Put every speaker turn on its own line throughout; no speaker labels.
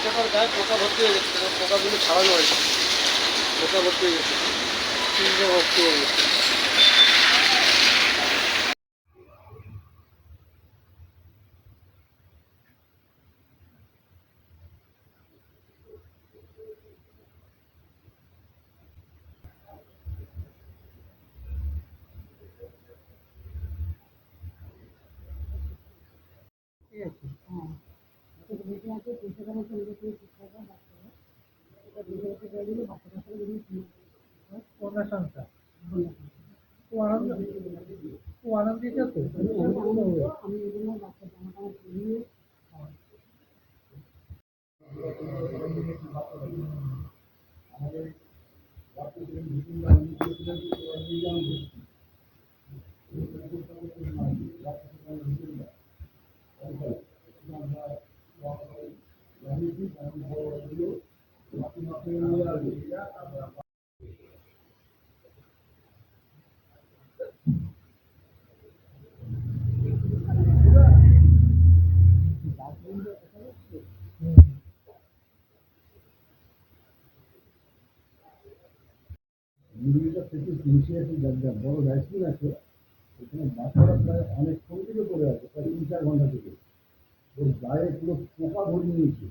বাচ্চাটার গায়ে পোকা ভর্তি হয়ে গেছে, পোকাগুলো ছাড়ানো হয়েছে, পোকা ভর্তি হয়ে গেছে, ভর্তি হয়ে গেছে। কন্যা সন্তান ও আনন্দিত তো। আমি বড় ভ্যাকসিন আছে, এখানে বাচ্চারা প্রায় অনেকক্ষণ থেকে পড়ে আছে, প্রায় 3-4 ঘন্টা থেকে। ওর গায়ে পুরো পোকা ভরে নিয়েছে,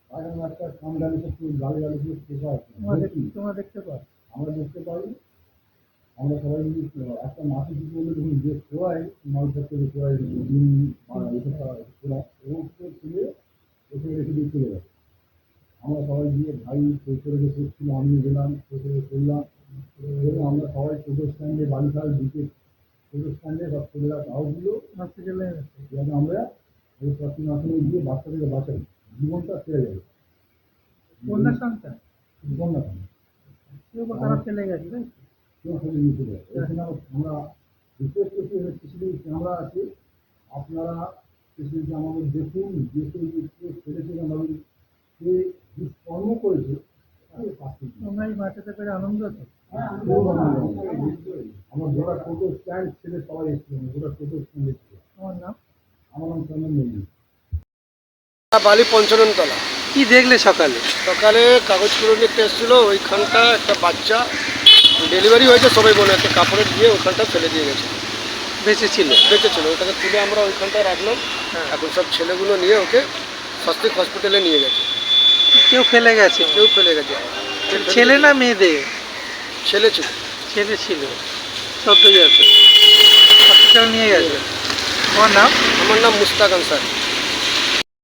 পায়ের একটা কামড়ানিতে পুরো গালে গালে পুরো পোকা আছে। তোমরা দেখতে পাও? আমরা দেখতে পাই। আমরা সবাই মিলে একটা মাটি কিছু বলে যখন যে খোয়াই মালটা করে খোয়াই ডিম খোলা এবং তুলে ওকে রেখে দিয়ে চলে গেছে। আমরা সবাই গিয়ে ভাই করে করছিল, আমি গেলাম করলাম এবং আমরা সবাই টোটো স্ট্যান্ডে বালিখাল দিকে টোটো স্ট্যান্ডে সব ছেলেরা তাও দিল হসপিটালে, যাতে আমরা ওই প্রতি মাসে গিয়ে বাচ্চাদেরকে বাঁচাই, জীবনটা ছেড়ে যাবে। কন্যা সন্তান কন্যা সন্তান কেউ তারা ফেলে গেছে, কেউ ফেলে নিয়ে চলে গেছে। এখানে আমরা রিকোয়েস্ট করছি, সিসিটিভি ক্যামেরা আছে, আপনারা সিসিটিভি আমাদের দেখুন, দেখে ফেলেছেন আমাদের যে কর্ম করেছে তোমরা এই বাচ্চাটা করে আনন্দ আছে। আমার গোটা টোটো স্ট্যান্ড ছেড়ে সবাই এসেছিল, গোটা টোটো স্ট্যান্ড এসেছিল। আমার নাম চন্দন মন্দির, বালি পঞ্চাননতলা। কি দেখলে সকালে? সকালে কাগজ করে নিতে এসেছিলো, ওইখানটা একটা বাচ্চা ডেলিভারি হয়েছে সবাই বলে, একটা কাপড়ে দিয়ে ওইখানটা ফেলে দিয়ে গেছে। বেঁচেছিল? বেঁচেছিল, ওটাকে তুলে আমরা ওইখানটায় রাখলাম। এখন সব ছেলেগুলো নিয়ে ওকে স্বস্তিক হসপিটালে নিয়ে গেছে। কেউ ফেলে গেছে? কেউ ফেলে গেছে। ছেলে না মেয়েদের? ছেলে ছিল। ছেলে ছিল, সদ্য আছে, হসপিটাল নিয়ে গেছে। আমার নাম মুস্তাক আনসার।